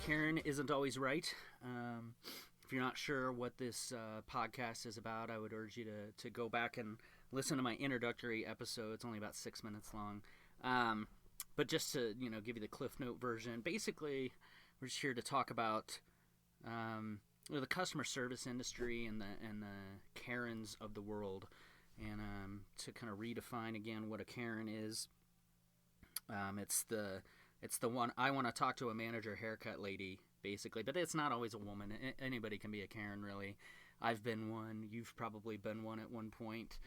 Karen isn't always right. If you're not sure what this podcast is about, I would urge you to go back and listen to my introductory episode. It's only about 6 minutes long. But just to give you the Cliff Note version, basically, we're just here to talk about the customer service industry and the Karens of the world, and to kind of redefine again what a Karen is. It's the one I want to talk to a manager haircut lady, basically, but it's not always a woman. Anybody can be a Karen, really. I've been one. You've probably been one at one point.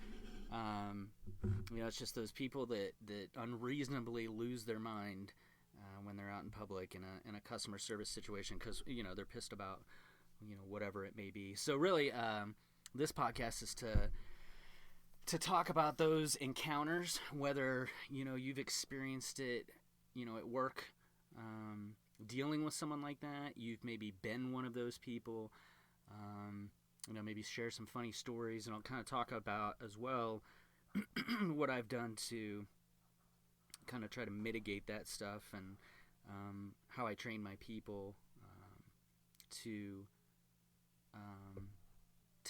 It's just those people that unreasonably lose their mind when they're out in public in a customer service situation because they're pissed about whatever it may be. So really, this podcast is to talk about those encounters, whether you've experienced it at work, dealing with someone like that. You've maybe been one of those people. Maybe share some funny stories, and I'll kind of talk about as well what I've done to kind of try to mitigate that stuff, and how I train my people to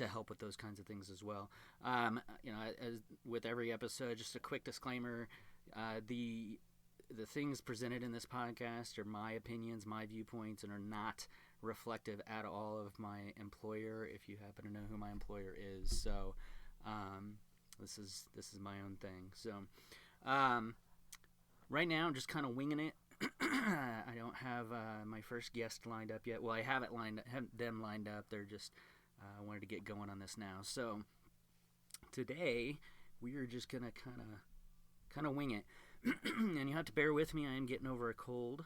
help with those kinds of things as well. As with every episode, just a quick disclaimer: the things presented in this podcast are my opinions, my viewpoints, and are not reflective at all of my employer, if you happen to know who my employer is. So this is my own thing. So right now I'm just kind of winging it. I don't have my first guest lined up yet. Well, I have them lined up. They're just wanted to get going on this now. So today we are just gonna kind of wing it. And you have to bear with me. I am getting over a cold.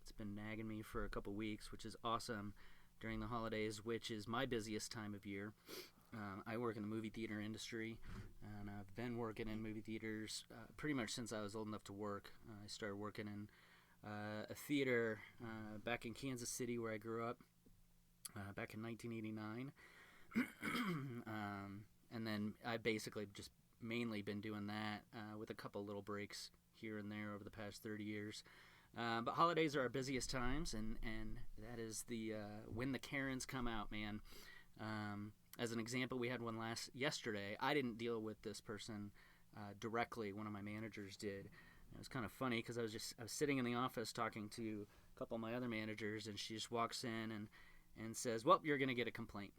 It's been nagging me for a couple weeks, which is awesome during the holidays, which is my busiest time of year. I work in the movie theater industry, and I've been working in movie theaters pretty much since I was old enough to work. I started working in a theater back in Kansas City, where I grew up, back in 1989. And then I basically just mainly been doing that with a couple little breaks here and there over the past 30 years. But holidays are our busiest times, and that is when the Karens come out, man. As an example, we had one yesterday. I didn't deal with this person directly. One of my managers did. It was kind of funny because I was sitting in the office talking to a couple of my other managers, and she just walks in and says, "Well, you're going to get a complaint,"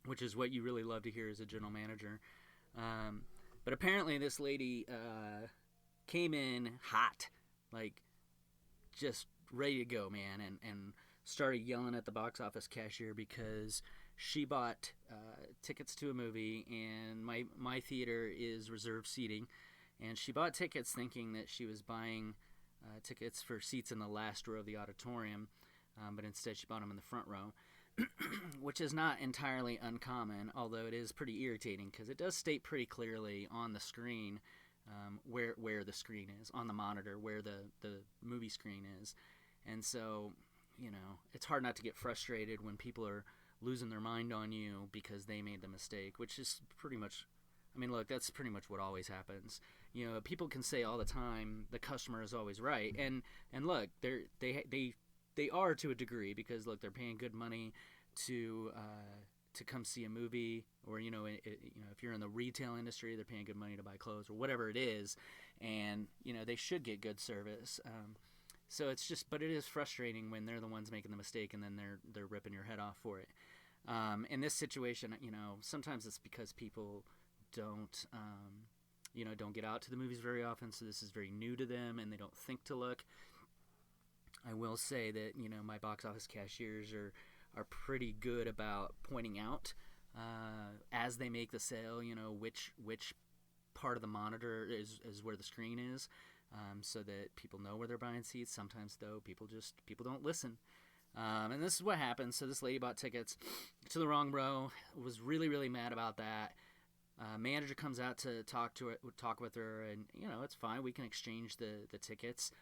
which is what you really love to hear as a general manager. But apparently this lady came in hot, like just ready to go, man, and started yelling at the box office cashier because she bought tickets to a movie, and my theater is reserved seating, and she bought tickets thinking that she was buying tickets for seats in the last row of the auditorium, but instead she bought them in the front row. Which is not entirely uncommon, although it is pretty irritating because it does state pretty clearly on the screen where the screen is, on the monitor, where the movie screen is. And so, it's hard not to get frustrated when people are losing their mind on you because they made the mistake, which is pretty much, look, that's pretty much what always happens. People can say all the time, the customer is always right. And look, they are to a degree because, look, they're paying good money to come see a movie, or if you're in the retail industry, they're paying good money to buy clothes or whatever it is, and they should get good service. So it's just, but it is frustrating when they're the ones making the mistake and then they're ripping your head off for it. In this situation, sometimes it's because people don't get out to the movies very often, so this is very new to them and they don't think to look. I will say that my box office cashiers are pretty good about pointing out as they make the sale, which part of the monitor is where the screen is, so that people know where they're buying seats. Sometimes though, people don't listen, and this is what happens. So this lady bought tickets to the wrong row, was really, really mad about that. Manager comes out to talk with her, and it's fine. We can exchange the tickets.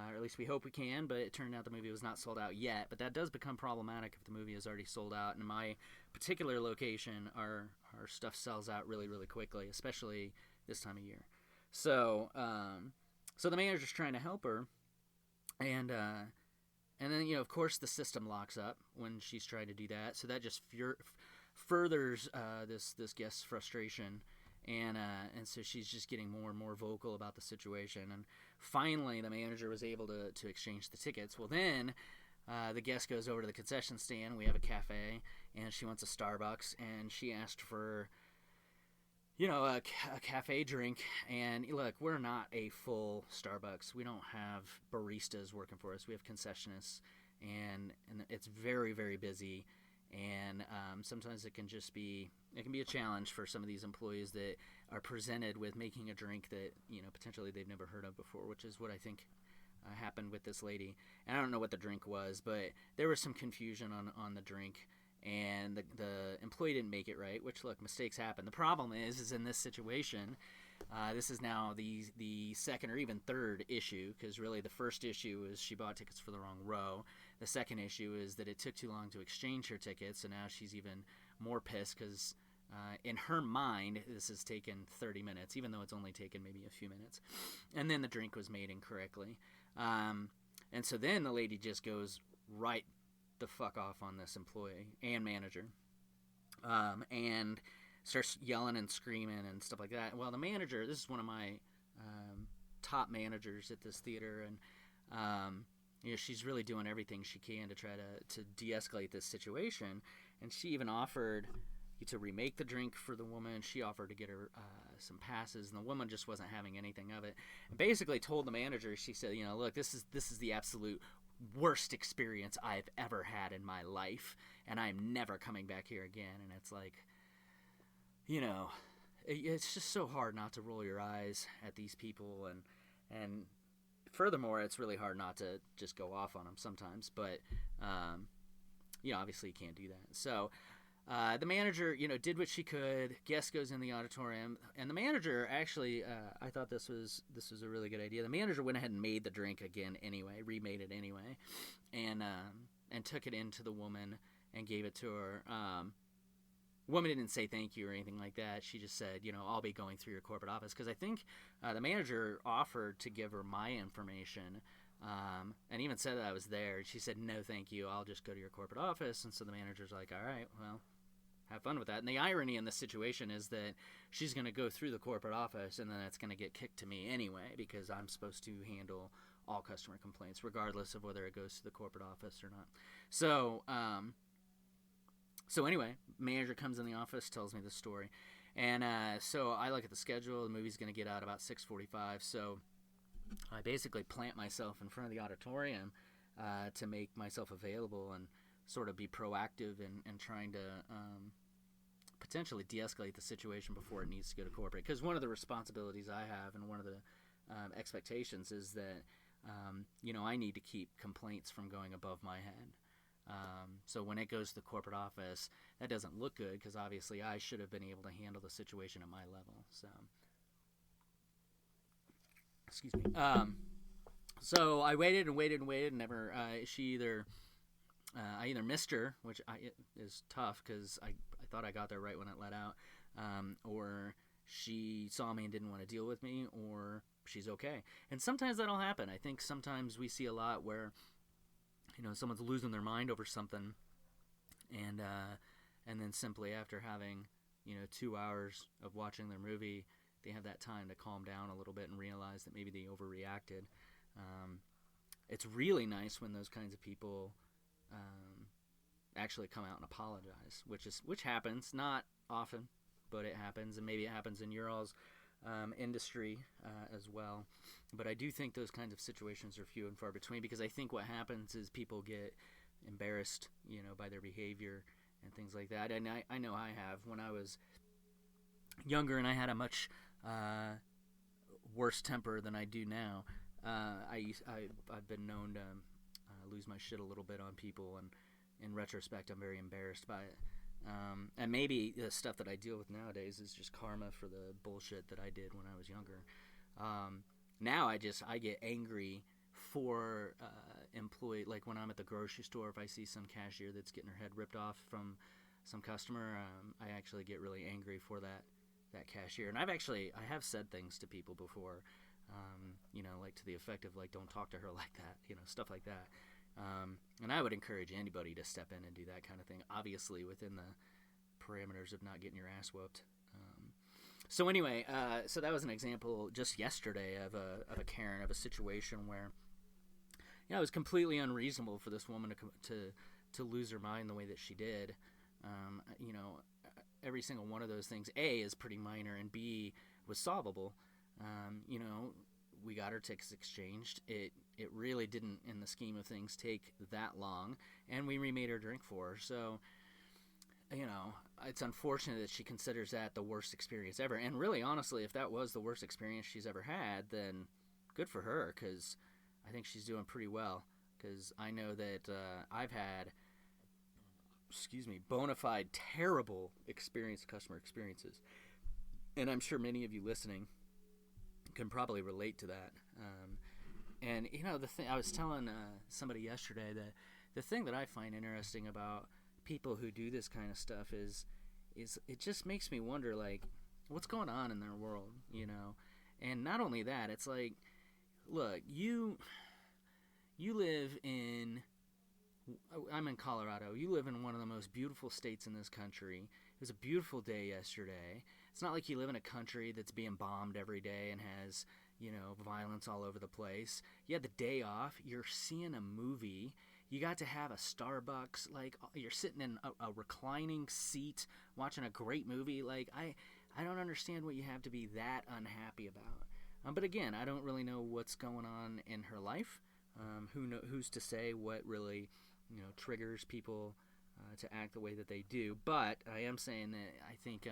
Or at least we hope we can, but it turned out the movie was not sold out yet. But that does become problematic if the movie is already sold out. And in my particular location, our stuff sells out really, really quickly, especially this time of year. So the manager's trying to help her, and And then, of course, the system locks up when she's trying to do that. So that just furthers this guest's frustration. And so she's just getting more and more vocal about the situation. And finally, the manager was able to exchange the tickets. Well, then the guest goes over to the concession stand. We have a cafe, and she wants a Starbucks. And she asked for, a cafe drink. And look, we're not a full Starbucks. We don't have baristas working for us. We have concessionists, and it's very, very busy. And sometimes it can be a challenge for some of these employees that are presented with making a drink that potentially they've never heard of before, which is what I think happened with this lady. And I don't know what the drink was, but there was some confusion on the drink. And the employee didn't make it right, which, look, mistakes happen. The problem is in this situation, this is now the second or even third issue, because really the first issue is she bought tickets for the wrong row. The second issue is that it took too long to exchange her tickets, and now she's even more pissed because in her mind this has taken 30 minutes, even though it's only taken maybe a few minutes. And then the drink was made incorrectly. And so then the lady just goes right the fuck off on this employee and manager, and starts yelling and screaming and stuff like that. Well, the manager, this is one of my top managers at this theater, and she's really doing everything she can to try to de-escalate this situation. And she even offered to remake the drink for the woman. She offered to get her some passes, and the woman just wasn't having anything of it. And basically told the manager, she said, look, this is the absolute worst experience I've ever had in my life, and I'm never coming back here again. And it's like, it's just so hard not to roll your eyes at these people, and furthermore, it's really hard not to just go off on them sometimes. But obviously you can't do that. So the manager, did what she could. Guest goes in the auditorium, and the manager actually, I thought this was a really good idea. The manager went ahead and made the drink again anyway, remade it anyway, and took it into the woman and gave it to her. Woman didn't say thank you or anything like that. She just said, I'll be going through your corporate office, because I think the manager offered to give her my information, and even said that I was there. She said, no, thank you. I'll just go to your corporate office. And so the manager's like, all right, well, have fun with that. And the irony in this situation is that she's going to go through the corporate office, and then it's going to get kicked to me anyway, because I'm supposed to handle all customer complaints, regardless of whether it goes to the corporate office or not. So anyway, manager comes in the office, tells me the story. And so I look at the schedule. The movie's going to get out about 6:45. So I basically plant myself in front of the auditorium to make myself available and sort of be proactive in trying to potentially de-escalate the situation before it needs to go to corporate. Because one of the responsibilities I have, and one of the expectations, is that I need to keep complaints from going above my head. So when it goes to the corporate office, that doesn't look good, because obviously I should have been able to handle the situation at my level. So, excuse me. So I waited and waited and waited, and never. I either missed her, which is tough, because I thought I got there right when it let out, or she saw me and didn't want to deal with me, or she's okay. And sometimes that'll happen. I think sometimes we see a lot where someone's losing their mind over something, and then simply after having 2 hours of watching their movie, they have that time to calm down a little bit and realize that maybe they overreacted. It's really nice when those kinds of people actually come out and apologize, which happens, not often, but it happens, and maybe it happens in your all's industry as well. But I do think those kinds of situations are few and far between, because I think what happens is people get embarrassed, by their behavior and things like that. And I know I have. When I was younger and I had a much worse temper than I do now, I've been known to lose my shit a little bit on people, and in retrospect, I'm very embarrassed by it. And maybe the stuff that I deal with nowadays is just karma for the bullshit that I did when I was younger. Now I get angry for employee, like when I'm at the grocery store, if I see some cashier that's getting her head ripped off from some customer, I actually get really angry for that cashier. And I have said things to people before, like to the effect of, like, don't talk to her like that, stuff like that. And I would encourage anybody to step in and do that kind of thing, obviously within the parameters of not getting your ass whooped. So anyway, so that was an example just yesterday of a Karen, of a situation where, it was completely unreasonable for this woman to lose her mind the way that she did. Every single one of those things, A, is pretty minor, and B, was solvable. We got our tickets exchanged. It really didn't, in the scheme of things, take that long, and we remade her drink for her. So, it's unfortunate that she considers that the worst experience ever. And really, honestly, if that was the worst experience she's ever had, then good for her, because I think she's doing pretty well. Because I know that I've had, bona fide terrible customer experiences. And I'm sure many of you listening can probably relate to that. And the thing I was telling somebody yesterday, that the thing that I find interesting about people who do this kind of stuff is it just makes me wonder, like, what's going on in their world, And not only that, it's like, look, you live in, I'm in Colorado. You live in one of the most beautiful states in this country. It was a beautiful day yesterday. It's not like you live in a country that's being bombed every day and has, violence all over the place. You had the day off. You're seeing a movie. You got to have a Starbucks. Like, you're sitting in a reclining seat watching a great movie. Like, I don't understand what you have to be that unhappy about. But again, I don't really know what's going on in her life. Who's to say what really, triggers people to act the way that they do. But I am saying that I think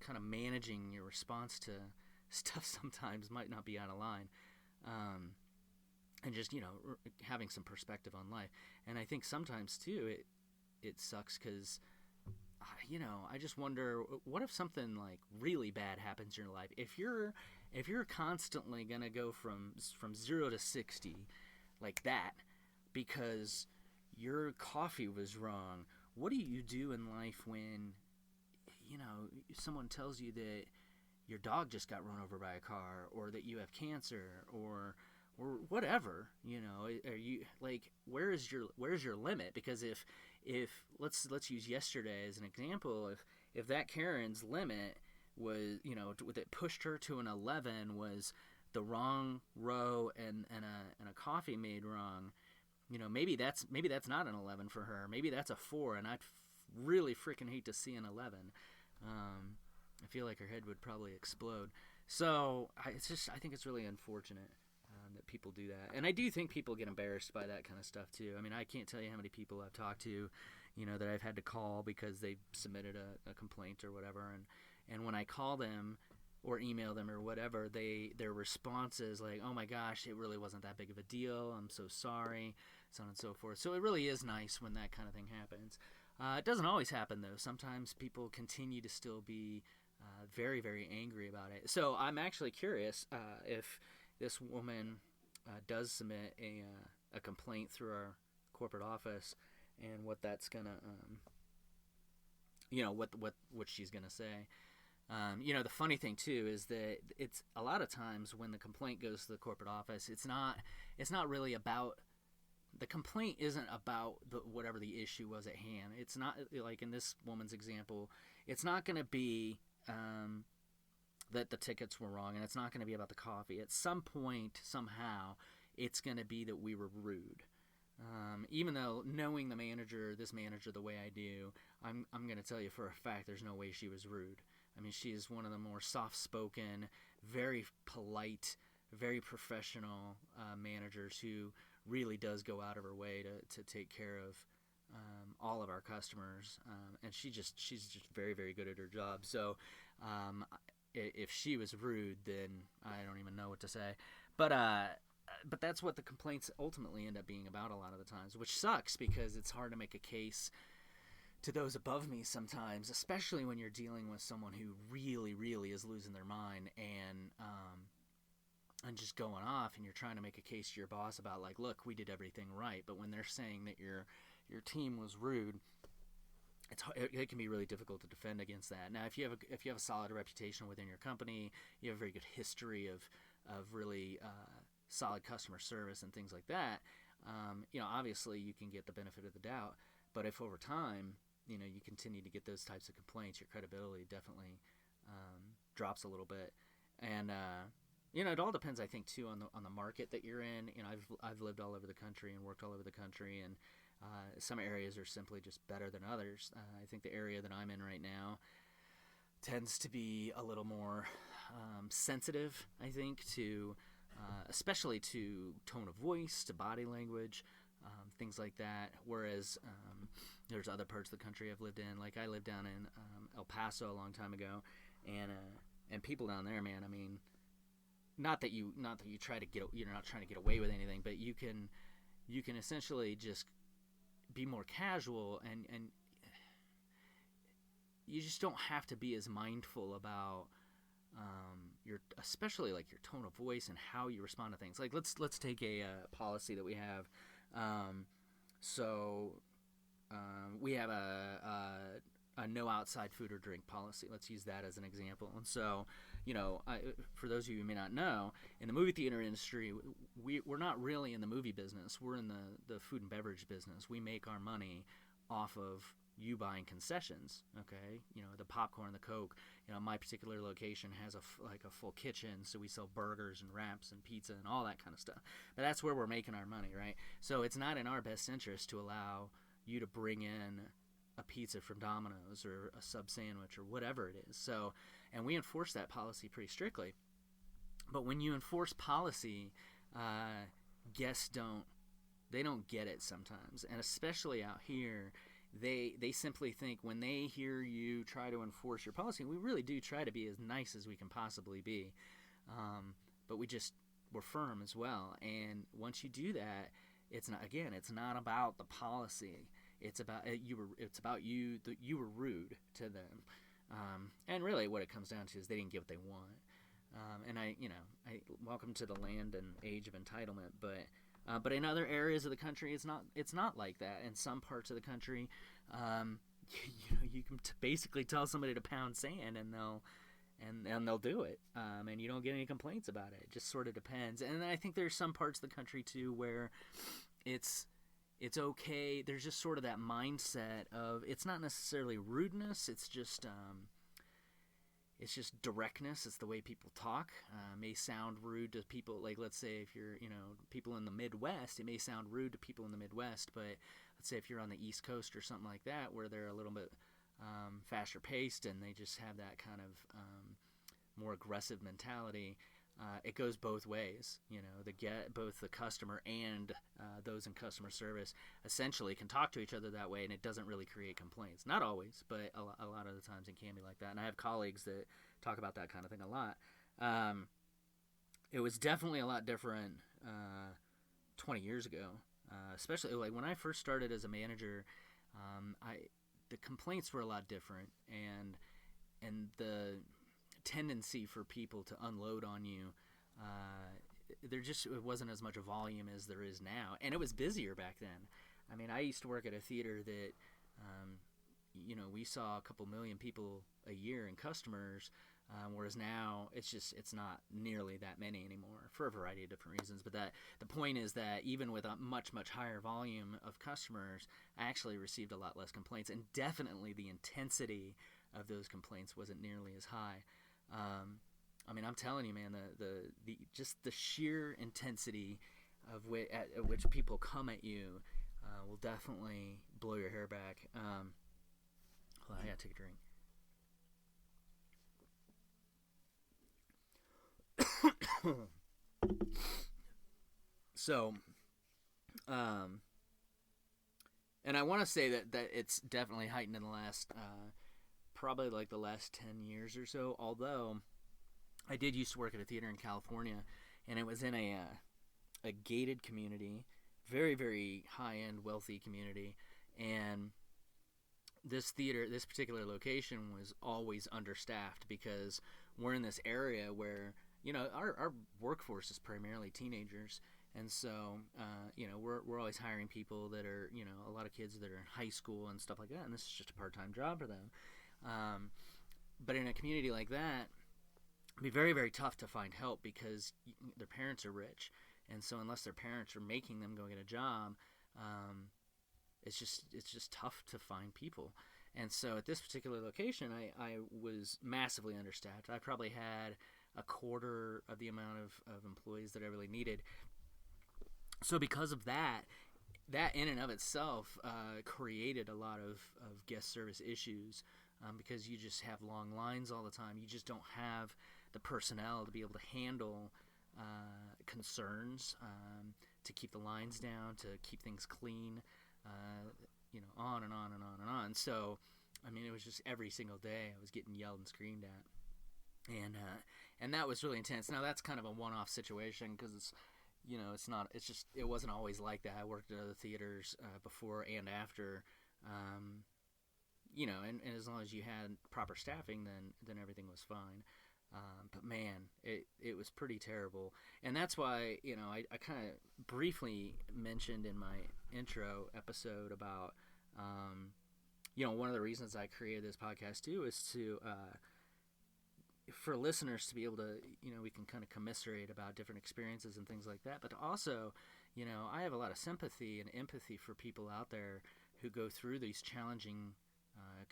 kind of managing your response to stuff sometimes might not be out of line. And just, having some perspective on life. And I think sometimes, too, it sucks because, I just wonder, what if something, like, really bad happens in your life? If you're constantly going to go from 0 to 60 like that because your coffee was wrong, what do you do in life when, someone tells you that your dog just got run over by a car, or that you have cancer, or whatever, are you, like, where's your limit? Because if let's use yesterday as an example, if that Karen's limit was, that pushed her to an 11 was the wrong row and a coffee made wrong, maybe that's not an 11 for her. Maybe that's a 4, and I'd really freaking hate to see an 11. I feel like her head would probably explode. So I think it's really unfortunate that people do that. And I do think people get embarrassed by that kind of stuff too. I mean, I can't tell you how many people I've talked to, that I've had to call because they submitted a complaint or whatever. And when I call them or email them or whatever, their response is like, oh my gosh, it really wasn't that big of a deal. I'm so sorry, so on and so forth. So it really is nice when that kind of thing happens. It doesn't always happen, though. Sometimes people continue to still be very, very angry about it. So I'm actually curious if this woman does submit a complaint through our corporate office, and what that's gonna, what she's gonna say. The funny thing too is that it's a lot of times when the complaint goes to the corporate office, it's not really about. The complaint isn't about whatever the issue was at hand. It's not, like in this woman's example, it's not going to be that the tickets were wrong, and it's not going to be about the coffee. At some point, somehow, it's going to be that we were rude. Even though, knowing this manager the way I do, I'm going to tell you for a fact there's no way she was rude. I mean, she is one of the more soft-spoken, very polite, very professional managers who really does go out of her way to take care of all of our customers, and she's just very, very good at her job. So if she was rude, then I don't even know what to say. But that's what the complaints ultimately end up being about a lot of the times, which sucks because it's hard to make a case to those above me sometimes, especially when you're dealing with someone who really, really is losing their mind and just going off, and you're trying to make a case to your boss about, like, look, we did everything right. But when they're saying that your team was rude, it can be really difficult to defend against that. Now, if you have a solid reputation within your company, you have a very good history of really solid customer service and things like that, obviously you can get the benefit of the doubt. But if over time, you continue to get those types of complaints, your credibility definitely drops a little bit. And it all depends, I think, too, on the market that you're in. I've lived all over the country and worked all over the country, and some areas are simply just better than others. I think the area that I'm in right now tends to be a little more sensitive, I think, to especially to tone of voice, to body language, things like that. Whereas there's other parts of the country I've lived in. Like I lived down in El Paso a long time ago, and people down there, man. I mean, not that you try to you're not trying to get away with anything, but you can essentially just be more casual, and you just don't have to be as mindful about especially like your tone of voice and how you respond to things. Like let's take a policy that we have. We have a no outside food or drink policy. Let's use that as an example. And so, for those of you who may not know, in the movie theater industry, we're not really in the movie business. We're in the food and beverage business. We make our money off of you buying concessions, okay? The popcorn, the Coke. My particular location has a full kitchen, so we sell burgers and wraps and pizza and all that kind of stuff. But that's where we're making our money, right? So it's not in our best interest to allow you to bring in a pizza from Domino's or a sub sandwich or whatever it is. So, and we enforce that policy pretty strictly. But when you enforce policy, guests don't get it sometimes, and especially out here. They simply think when they hear you try to enforce your policy, and we really do try to be as nice as we can possibly be, but we're firm as well. And once you do that, it's not about the policy. It's about you. You were rude to them, and really what it comes down to is they didn't get what they want. And I welcome to the land and age of entitlement, but in other areas of the country, it's not like that. In some parts of the country, you can basically tell somebody to pound sand, and they'll do it, and you don't get any complaints about it. It just sort of depends. And I think there's some parts of the country too where it's okay. There's just sort of that mindset of it's not necessarily rudeness. It's just directness. It's the way people talk. May sound rude to people. Like, let's say if you're, people in the Midwest, it may sound rude to people in the Midwest, but let's say if you're on the East Coast or something like that, where they're a little bit faster paced and they just have that kind of more aggressive mentality, it goes both ways. Both the customer and those in customer service essentially can talk to each other that way, and it doesn't really create complaints. Not always, but a lot of the times it can be like that. And I have colleagues that talk about that kind of thing a lot. It was definitely a lot different 20 years ago, especially like when I first started as a manager. The complaints were a lot different, and the tendency for people to unload on you, it wasn't as much a volume as there is now, and it was busier back then. I mean, I used to work at a theater that we saw a couple million people a year in customers, whereas now it's not nearly that many anymore for a variety of different reasons. But the point is that even with a much higher volume of customers, I actually received a lot less complaints, and definitely the intensity of those complaints wasn't nearly as high. I mean, I'm telling you, man, just the sheer intensity of at which people come at you will definitely blow your hair back. Hold on, I gotta take a drink. So, and I want to say that it's definitely heightened in the last, probably like the last 10 years or so, although I did used to work at a theater in California, and it was in a gated community, very, very high-end, wealthy community, and this particular location was always understaffed because we're in this area where, our workforce is primarily teenagers, and so, we're always hiring people that are, a lot of kids that are in high school and stuff like that, and this is just a part-time job for them. But in a community like that, it'd be very, very tough to find help because their parents are rich, And so unless their parents are making them go get a job, it's just tough to find people. And so at this particular location, I was massively understaffed. I probably had a quarter of the amount of employees that I really needed. So because of that in and of itself created a lot of guest service issues, because you just have long lines all the time. You just don't have the personnel to be able to handle concerns, to keep the lines down, to keep things clean, on and on and on and on. So, I mean, it was just every single day I was getting yelled and screamed at, and that was really intense. Now that's kind of a one-off situation because it wasn't always like that. I worked at other theaters before and after, and as long as you had proper staffing, then everything was fine. But man, it was pretty terrible. And that's why, I kind of briefly mentioned in my intro episode about, one of the reasons I created this podcast too is to, for listeners to be able to, we can kind of commiserate about different experiences and things like that. But also, I have a lot of sympathy and empathy for people out there who go through these challenging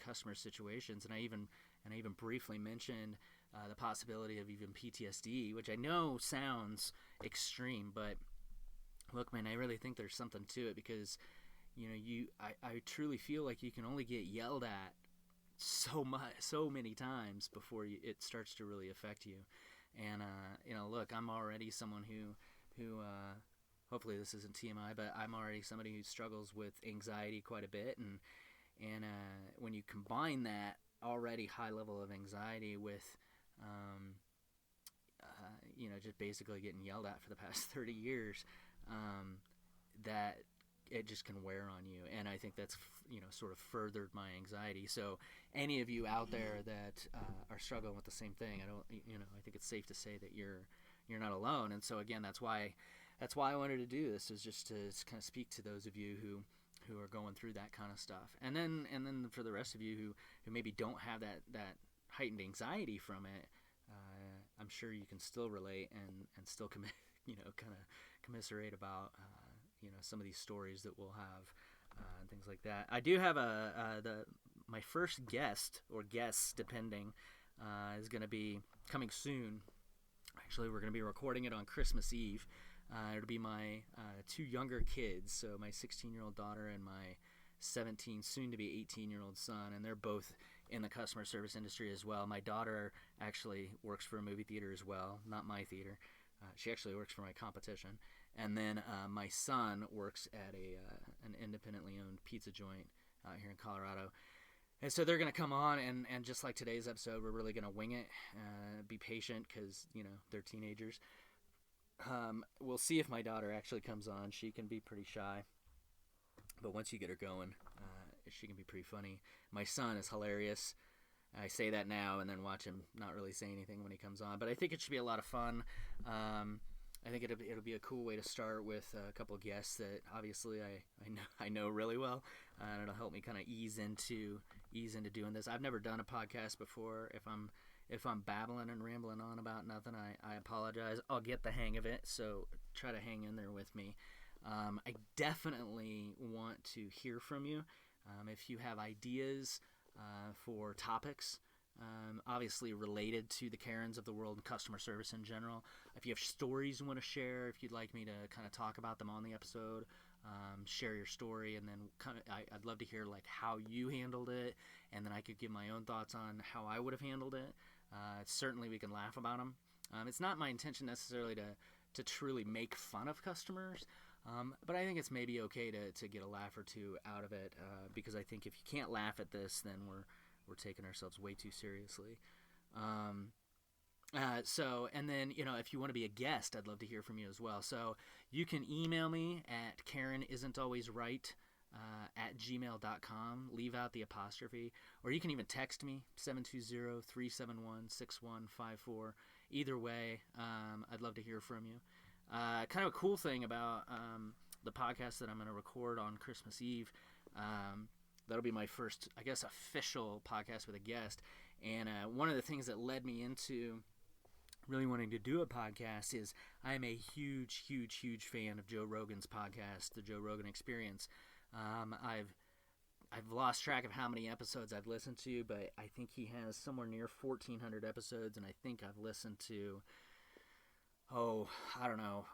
customer situations. And I even briefly mentioned the possibility of even PTSD, which I know sounds extreme, but look, man, I really think there's something to it because, I truly feel like you can only get yelled at so many times before it starts to really affect you. And, look, I'm already someone who hopefully this isn't TMI, but I'm already somebody who struggles with anxiety quite a bit. And when you combine that already high level of anxiety with, just basically getting yelled at for the past 30 years, that it just can wear on you. And I think that's, sort of furthered my anxiety. So any of you out there that are struggling with the same thing, I think it's safe to say that you're not alone. And so again, that's why I wanted to do this, is just to kind of speak to those of you who are going through that kind of stuff. And then for the rest of you who maybe don't have that heightened anxiety from it, I'm sure you can still relate and still kind of commiserate about, some of these stories that we'll have, and things like that. I do have my first guest, or guests, depending, is going to be coming soon. Actually, we're going to be recording it on Christmas Eve. It'll be my two younger kids, so my 16-year-old daughter and my 17, soon-to-be 18-year-old son, and they're both in the customer service industry as well. My daughter actually works for a movie theater as well, not my theater. She actually works for my competition. And then my son works at an independently owned pizza joint here in Colorado. And so they're going to come on, and just like today's episode, we're really going to wing it. Be patient because, they're teenagers. We'll see if my daughter actually comes on. She can be pretty shy. But once you get her going, she can be pretty funny. My son is hilarious. I say that now and then watch him not really say anything when he comes on. But I think it should be a lot of fun. I think it'll be a cool way to start with a couple of guests that obviously I know really well, and it'll help me kind of ease into doing this. I've never done a podcast before. If I'm babbling and rambling on about nothing, I apologize. I'll get the hang of it, so try to hang in there with me. I definitely want to hear from you. If you have ideas for topics, obviously related to the Karens of the world and customer service in general. If you have stories you want to share, if you'd like me to kind of talk about them on the episode, share your story, and then I'd love to hear like how you handled it, and then I could give my own thoughts on how I would have handled it. Certainly we can laugh about them. It's not my intention necessarily to truly make fun of customers, but I think it's maybe okay to get a laugh or two out of it, because I think if you can't laugh at this, then we're taking ourselves way too seriously. And then, if you want to be a guest, I'd love to hear from you as well. So you can email me at KarenIsn'tAlwaysRight at gmail.com. Leave out the apostrophe. Or you can even text me, 720-371-6154. Either way, I'd love to hear from you. Kind of a cool thing about the podcast that I'm going to record on Christmas Eve, that'll be my first, I guess, official podcast with a guest. And one of the things that led me into really wanting to do a podcast is I'm a huge, huge, huge fan of Joe Rogan's podcast, The Joe Rogan Experience. I've lost track of how many episodes I've listened to, but I think he has somewhere near 1,400 episodes, and I think I've listened to, I don't know,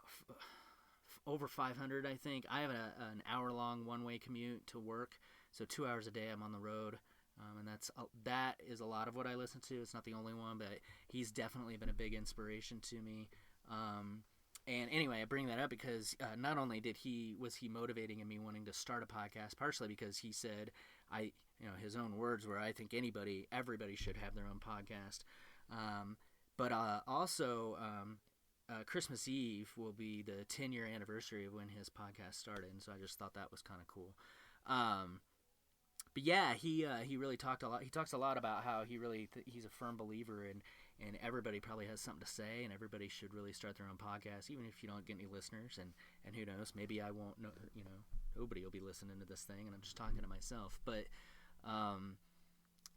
over 500, I think. I have an hour-long one-way commute to work, so 2 hours a day I'm on the road, and that is a lot of what I listen to. It's not the only one, but he's definitely been a big inspiration to me. And anyway, I bring that up because not only was he motivating in me wanting to start a podcast, partially because he said, his own words were, I think everybody should have their own podcast. But also, Christmas Eve will be the 10-year anniversary of when his podcast started, and so I just thought that was kind of cool. But yeah, he really talked a lot. He talks a lot about how he's a firm believer in. And everybody probably has something to say, and everybody should really start their own podcast, even if you don't get any listeners. And who knows, maybe I won't know. Nobody will be listening to this thing, and I'm just talking to myself. But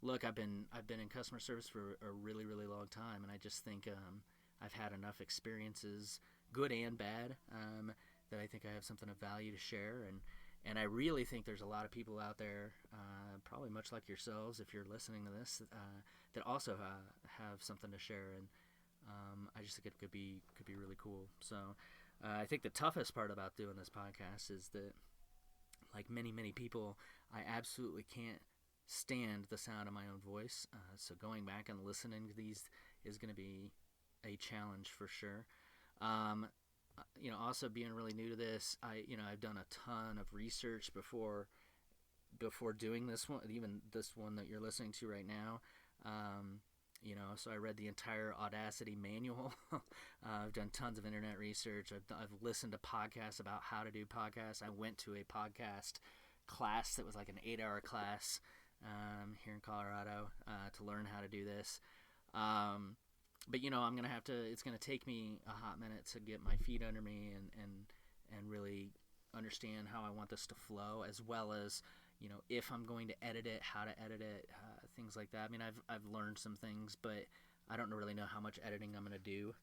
look, I've been in customer service for a really, really long time, and I just think I've had enough experiences, good and bad, that I think I have something of value to share. And I really think there's a lot of people out there, probably much like yourselves, if you're listening to this, that also have something to share. And I just think it could be really cool. So I think the toughest part about doing this podcast is that, like many, many people, I absolutely can't stand the sound of my own voice. So going back and listening to these is going to be a challenge for sure. Also being really new to this, I've done a ton of research before doing this one, even this one that you're listening to right now. So I read the entire Audacity manual. I've done tons of internet research. I've listened to podcasts about how to do podcasts. I went to a podcast class that was like an 8-hour class here in Colorado to learn how to do this. But I'm gonna have to. It's gonna take me a hot minute to get my feet under me and really understand how I want this to flow, as well as if I'm going to edit it, how to edit it, things like that. I mean, I've learned some things, but I don't really know how much editing I'm gonna do.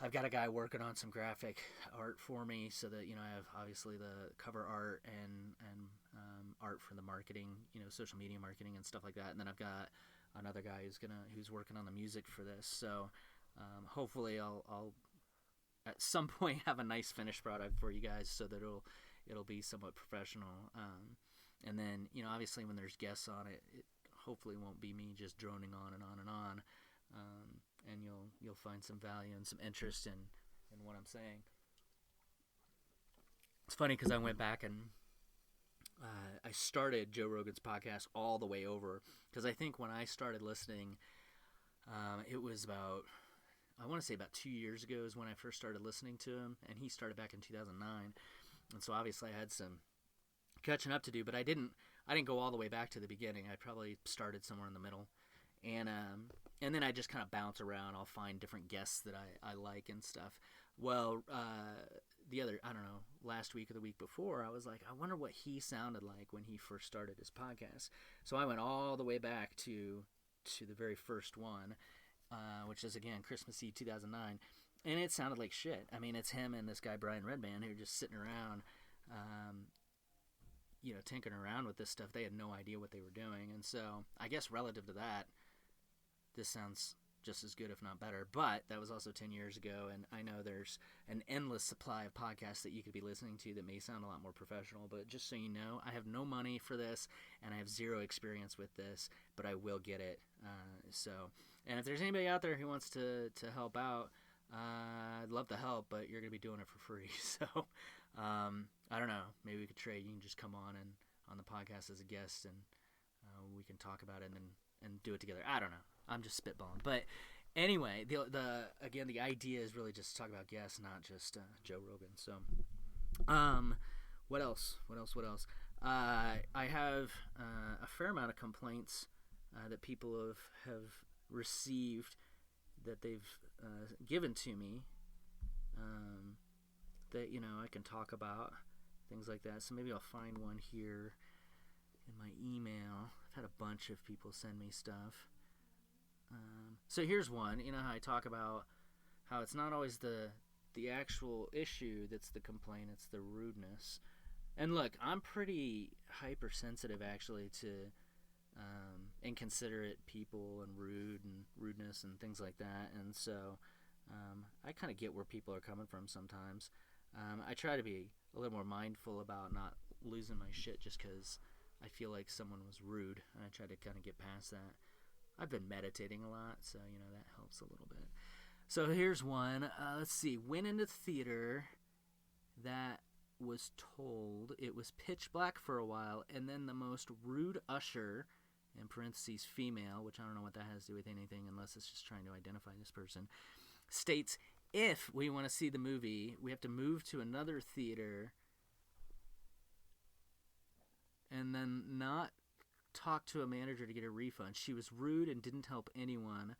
I've got a guy working on some graphic art for me, so that I have obviously the cover art and art for the marketing, social media marketing and stuff like that, and then I've got another guy who's working on the music for this. So hopefully I'll at some point have a nice finished product for you guys, so that it'll be somewhat professional. And then obviously when there's guests on it, it hopefully won't be me just droning on and on and on. And you'll find some value and some interest in what I'm saying. It's funny because I went back and I started Joe Rogan's podcast all the way over, because I think when I started listening, it was about 2 years ago is when I first started listening to him, and he started back in 2009, and so obviously I had some catching up to do, but I didn't go all the way back to the beginning. I probably started somewhere in the middle, and then I just kind of bounce around. I'll find different guests that I like and stuff. Well, last week or the week before, I was like, I wonder what he sounded like when he first started his podcast. So I went all the way back to the very first one, which is, again, Christmas Eve 2009, and it sounded like shit. I mean, it's him and this guy, Brian Redman, who are just sitting around, tinkering around with this stuff. They had no idea what they were doing, and so I guess relative to that, this sounds just as good, if not better. But that was also 10 years ago, and I know there's an endless supply of podcasts that you could be listening to that may sound a lot more professional. But just so you know, I have no money for this, and I have zero experience with this, but I will get it. And if there's anybody out there who wants to help out, I'd love to help, but you're going to be doing it for free. So I don't know. Maybe we could trade. You can just come on the podcast as a guest, and we can talk about it and do it together. I don't know. I'm just spitballing. But anyway, the idea is really just to talk about guests, not just Joe Rogan. So what else? I have a fair amount of complaints that people have received that they've given to me that I can talk about, things like that. So maybe I'll find one here in my email. I've had a bunch of people send me stuff. So here's one. You know how I talk about how it's not always the actual issue that's the complaint, it's the rudeness. And look, I'm pretty hypersensitive actually to inconsiderate people and rudeness and things like that. And so I kind of get where people are coming from sometimes. I try to be a little more mindful about not losing my shit just because I feel like someone was rude, and I try to kind of get past that. I've been meditating a lot, so that helps a little bit. So here's one. Let's see. Went into theater that was told it was pitch black for a while, and then the most rude usher, in parentheses female, which I don't know what that has to do with anything unless it's just trying to identify this person, states, if we want to see the movie, we have to move to another theater and then not talk to a manager to get a refund. She was rude and didn't help anyone.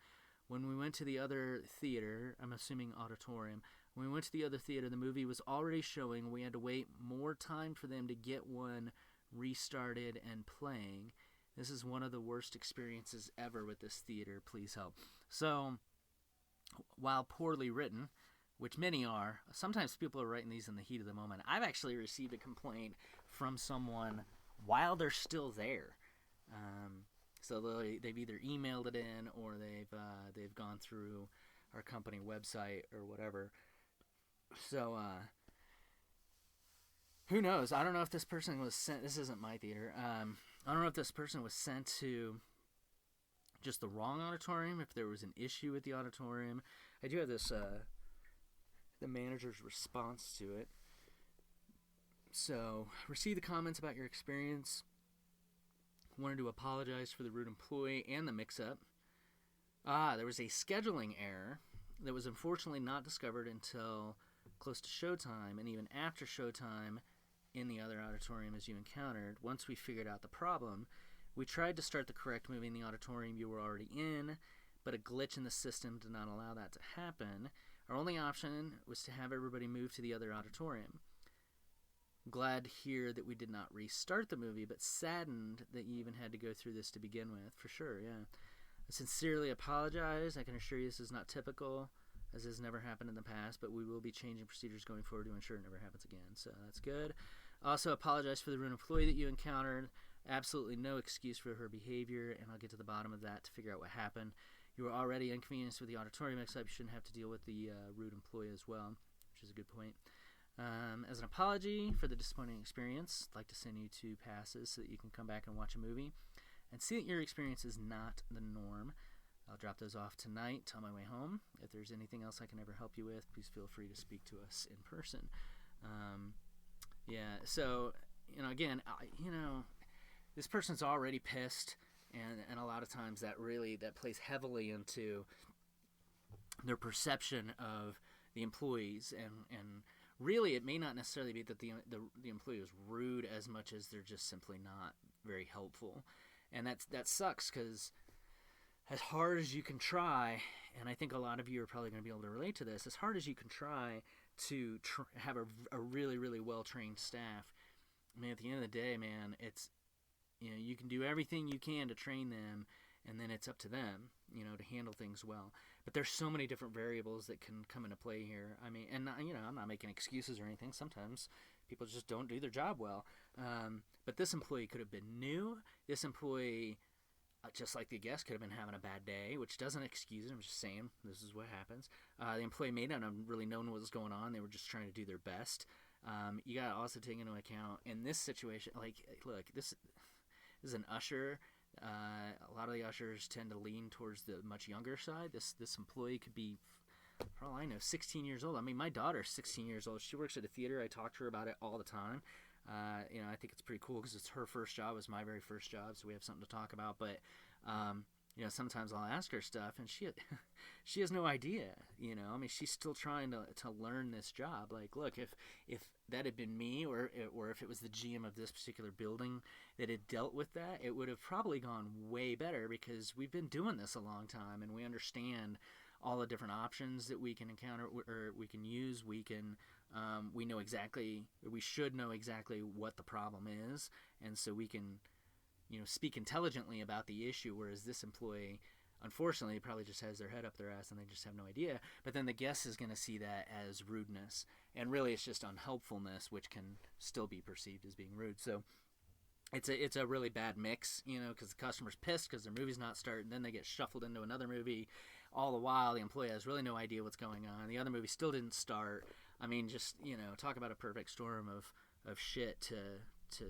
When we went to the other theater, I'm assuming auditorium, when we went to the other theater, the movie was already showing. We had to wait more time for them to get one restarted and playing. This is one of the worst experiences ever with this theater. Please help. So, while poorly written, which many are, sometimes people are writing these in the heat of the moment. I've actually received a complaint from someone while they're still there. So they've either emailed it in or they've gone through our company website or whatever. So who knows? I don't know if this person was sent. This isn't my theater. I don't know if this person was sent to just the wrong auditorium, if there was an issue with the auditorium. I do have this the manager's response to it. So, receive the comments about your experience. Wanted to apologize for the rude employee and the mix-up. There was a scheduling error that was unfortunately not discovered until close to showtime, and even after showtime in the other auditorium as you encountered. Once we figured out the problem, we tried to start the correct movie in the auditorium you were already in, but a glitch in the system did not allow that to happen. Our only option was to have everybody move to the other auditorium. Glad to hear that we did not restart the movie, but saddened that you even had to go through this to begin with. For sure, yeah. I sincerely apologize. I can assure you this is not typical, as has never happened in the past, but we will be changing procedures going forward to ensure it never happens again. So that's good. Also apologize for the rude employee that you encountered. Absolutely no excuse for her behavior, and I'll get to the bottom of that to figure out what happened. You were already inconvenienced with the auditorium mix-up. You shouldn't have to deal with the rude employee as well, which is a good point. As an apology for the disappointing experience, I'd like to send you 2 passes so that you can come back and watch a movie and see that your experience is not the norm. I'll drop those off tonight on my way home. If there's anything else I can ever help you with, please feel free to speak to us in person. So, again, this person's already pissed, and a lot of times that plays heavily into their perception of the employees, and really it may not necessarily be that the employee is rude as much as they're just simply not very helpful. And that sucks, because as hard as you can try, and I think a lot of you are probably going to be able to relate to this, as hard as you can try to have a really, really well-trained staff, I mean, at the end of the day, man, it's, you can do everything you can to train them, and then it's up to them, to handle things well. But there's so many different variables that can come into play here. I mean, and, I'm not making excuses or anything. Sometimes people just don't do their job well. But this employee could have been new. This employee, just like the guest, could have been having a bad day, which doesn't excuse it. I'm just saying this is what happens. The employee may not have really known what was going on. They were just trying to do their best. You got to also take into account in this situation, like, look, this is an usher. A lot of the ushers tend to lean towards the much younger side. This employee could be, for all I know, 16 years old. I mean, my daughter's 16 years old. She works at a theater. I talk to her about it all the time. I think it's pretty cool because it's her first job. It was my very first job, so we have something to talk about. But sometimes I'll ask her stuff, and she has no idea. I mean, she's still trying to learn this job. Like, look, if that had been me, or if it was the GM of this particular building that had dealt with that, it would have probably gone way better, because we've been doing this a long time, and we understand all the different options that we can encounter or we can use. We know exactly, or we should know exactly what the problem is, and so we can speak intelligently about the issue, whereas this employee, unfortunately probably just has their head up their ass and they just have no idea. But then the guest is going to see that as rudeness, and really it's just unhelpfulness, which can still be perceived as being rude. So it's a really bad mix, because the customer's pissed because their movie's not starting, then they get shuffled into another movie. All the while, the employee has really no idea what's going on. The other movie still didn't start. I mean, just, talk about a perfect storm of shit to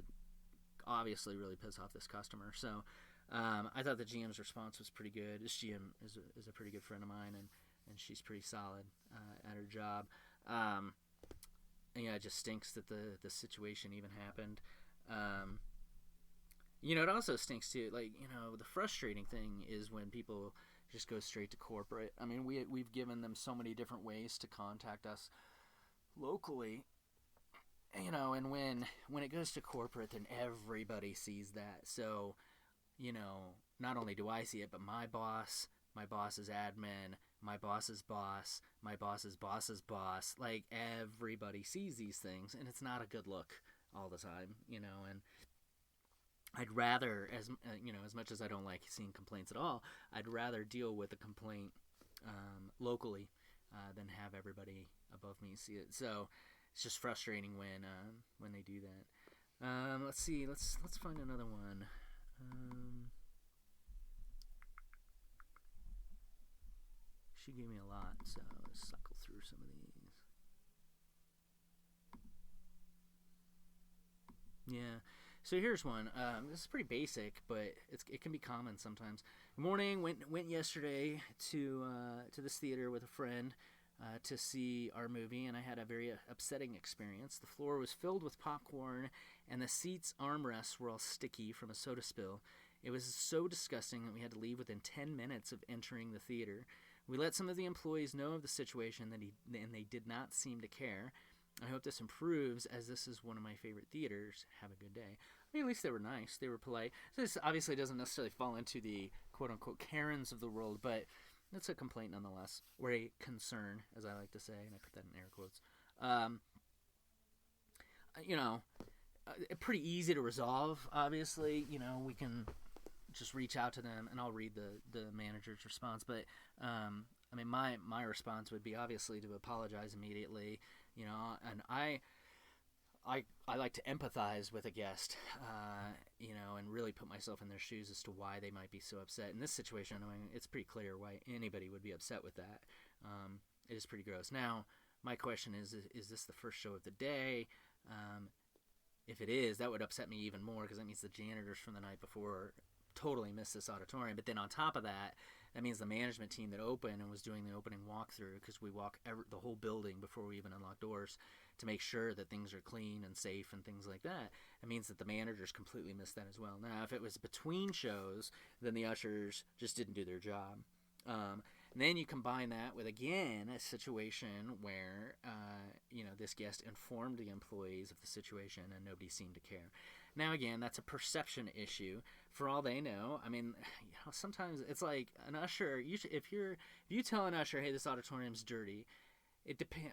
obviously really piss off this customer. So I thought the GM's response was pretty good. This GM is a pretty good friend of mine, and she's pretty solid at her job. It just stinks that the situation even happened. It also stinks too. The frustrating thing is when people just go straight to corporate. I mean, we've given them so many different ways to contact us locally. And when it goes to corporate, then everybody sees that. So, not only do I see it, but my boss's admin, my boss's boss, my boss's boss's boss, everybody sees these things, and it's not a good look all the time, and I'd rather, as much as I don't like seeing complaints at all, I'd rather deal with a complaint locally than have everybody above me see it. So it's just frustrating when they do that. Let's see. Let's find another one. She gave me a lot, so let's cycle through some of these. Yeah. So here's one. This is pretty basic, but it can be common sometimes. Good morning. Went yesterday to this theater with a friend to see our movie, and I had a very upsetting experience. The floor was filled with popcorn, and the seats' armrests were all sticky from a soda spill. It was so disgusting that we had to leave within 10 minutes of entering the theater. We let some of the employees know of the situation, and they did not seem to care. I hope this improves, as this is one of my favorite theaters. Have a good day. I mean, at least they were nice. They were polite. So this obviously doesn't necessarily fall into the quote-unquote Karens of the world, but it's a complaint nonetheless, or a concern, as I like to say, and I put that in air quotes. Pretty easy to resolve, obviously. We can just reach out to them, and I'll read the manager's response. But, my response would be obviously to apologize immediately. And I like to empathize with a guest, and really put myself in their shoes as to why they might be so upset. In this situation, it's pretty clear why anybody would be upset with that. It is pretty gross. Now, my question is this the first show of the day? If it is, that would upset me even more, because that means the janitors from the night before totally missed this auditorium. But then on top of that, that means the management team that opened and was doing the opening walkthrough, because we walk the whole building before we even unlock doors to make sure that things are clean and safe and things like that. It means that the managers completely missed that as well. Now, if it was between shows, then the ushers just didn't do their job. And then you combine that with, again, a situation where, this guest informed the employees of the situation and nobody seemed to care. Now, again, that's a perception issue. For all they know, sometimes it's like an usher. If you tell an usher, hey, this auditorium's dirty, it depends.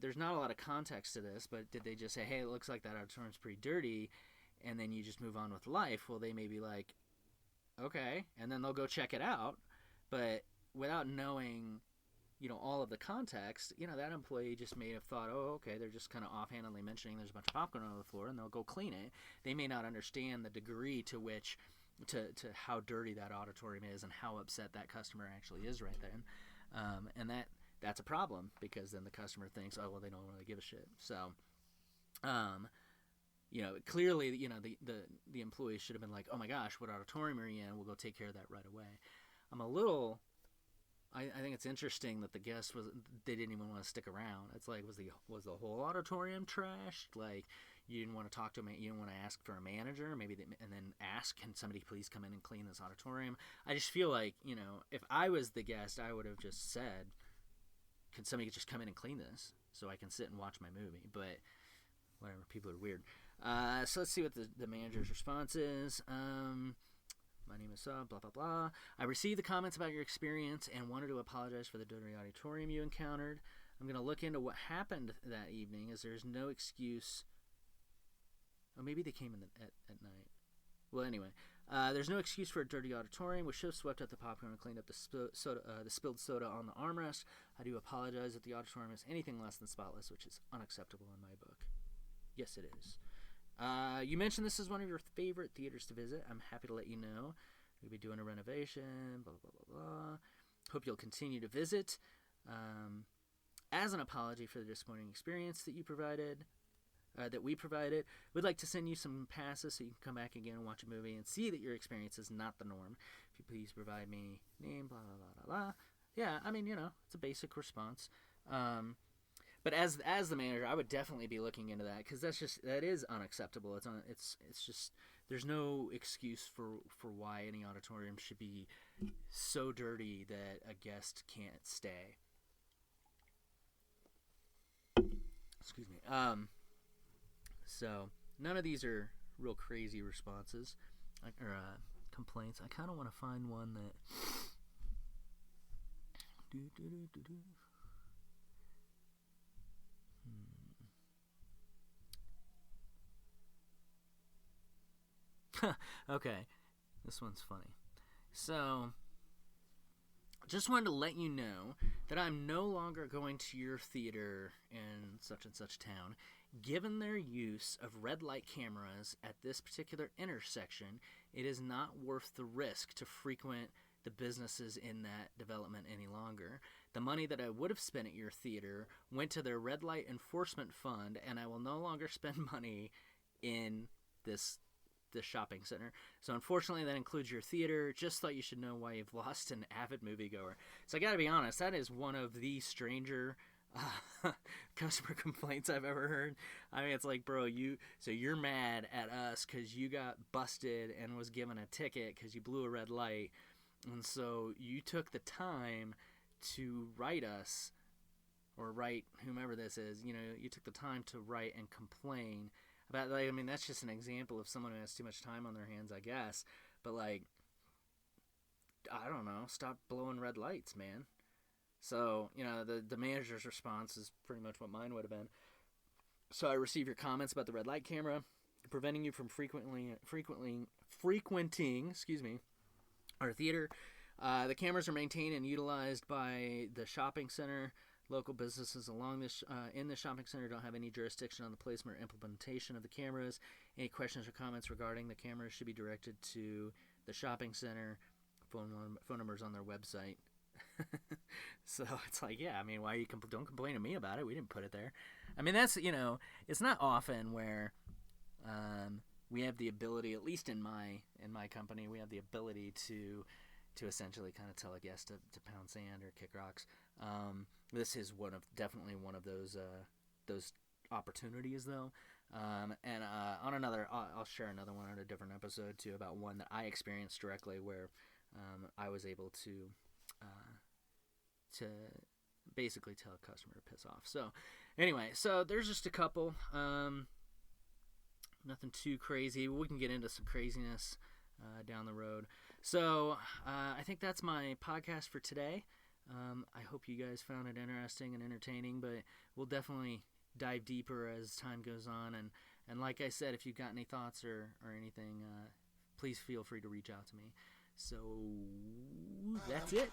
There's not a lot of context to this, but did they just say, hey, it looks like that auditorium's pretty dirty, and then you just move on with life? Well, they may be like, okay, and then they'll go check it out, but without knowing, all of the context, that employee just may have thought, oh, okay, they're just kind of offhandedly mentioning there's a bunch of popcorn on the floor, and they'll go clean it. They may not understand the degree to which, to how dirty that auditorium is and how upset that customer actually is right then. And that's a problem, because then the customer thinks, oh, well, they don't really give a shit. So, clearly, the employees should have been like, oh my gosh, what auditorium are you in? We'll go take care of that right away. I think it's interesting that the guest they didn't even want to stick around. It's like, was the whole auditorium trashed? Like, you didn't want to talk to them, you didn't want to ask for a manager, and then ask, can somebody please come in and clean this auditorium? I just feel like, if I was the guest, I would have just said, can somebody just come in and clean this so I can sit and watch my movie? But whatever, people are weird. So let's see what the manager's response is. My name is blah, blah, blah. I received the comments about your experience and wanted to apologize for the dirty auditorium you encountered. I'm going to look into what happened that evening, as there's no excuse. Oh, maybe they came in at night. Well, anyway, There's no excuse for a dirty auditorium. We should have swept up the popcorn and cleaned up the spilled soda on the armrest. I do apologize if the auditorium is anything less than spotless, which is unacceptable in my book. Yes, it is. You mentioned this is one of your favorite theaters to visit. I'm happy to let you know. We'll be doing a renovation, blah, blah, blah, blah. Hope you'll continue to visit. As an apology for the disappointing experience that we provided, we'd like to send you some passes so you can come back again and watch a movie and see that your experience is not the norm. If you please provide me name, blah, blah, blah, blah, blah. Yeah, I mean, it's a basic response. But as the manager, I would definitely be looking into that, because that is unacceptable. It's just there's no excuse for why any auditorium should be so dirty that a guest can't stay. Excuse me. So none of these are real crazy responses or complaints. I kind of want to find one that. Okay, this one's funny. So, just wanted to let you know that I'm no longer going to your theater in such and such town. Given their use of red light cameras at this particular intersection, it is not worth the risk to frequent the businesses in that development any longer. The money that I would have spent at your theater went to their red light enforcement fund, and I will no longer spend money in this shopping center. So unfortunately that includes your theater. Just thought you should know why you've lost an avid moviegoer. So I gotta be honest, that is one of the stranger customer complaints I've ever heard. I mean, it's like, bro, you're mad at us because you got busted and was given a ticket because you blew a red light, and so you took the time to write us, or write whomever this is, you took the time to write and complain about, I mean, that's just an example of someone who has too much time on their hands, I guess. But, I don't know, stop blowing red lights, man. So, the manager's response is pretty much what mine would have been. So I received your comments about the red light camera preventing you from frequenting, our theater. The cameras are maintained and utilized by the shopping center. Local businesses along this in the shopping center don't have any jurisdiction on the placement or implementation of the cameras. Any questions or comments regarding the cameras should be directed to the shopping center. Phone numbers on their website. So it's like, yeah, I mean, why you don't complain to me about it? We didn't put it there. I mean, that's, it's not often where we have the ability, at least in my company, we have the ability to essentially kind of tell a guest to pound sand or kick rocks. This is definitely one of those opportunities, though. And on another, I'll share another one on a different episode too, about one that I experienced directly, where I was able to basically tell a customer to piss off. So anyway, so there's just a couple. Nothing too crazy. We can get into some craziness down the road. So I think that's my podcast for today. I hope you guys found it interesting and entertaining, but we'll definitely dive deeper as time goes on. And like I said, if you've got any thoughts or anything, please feel free to reach out to me. So that's it.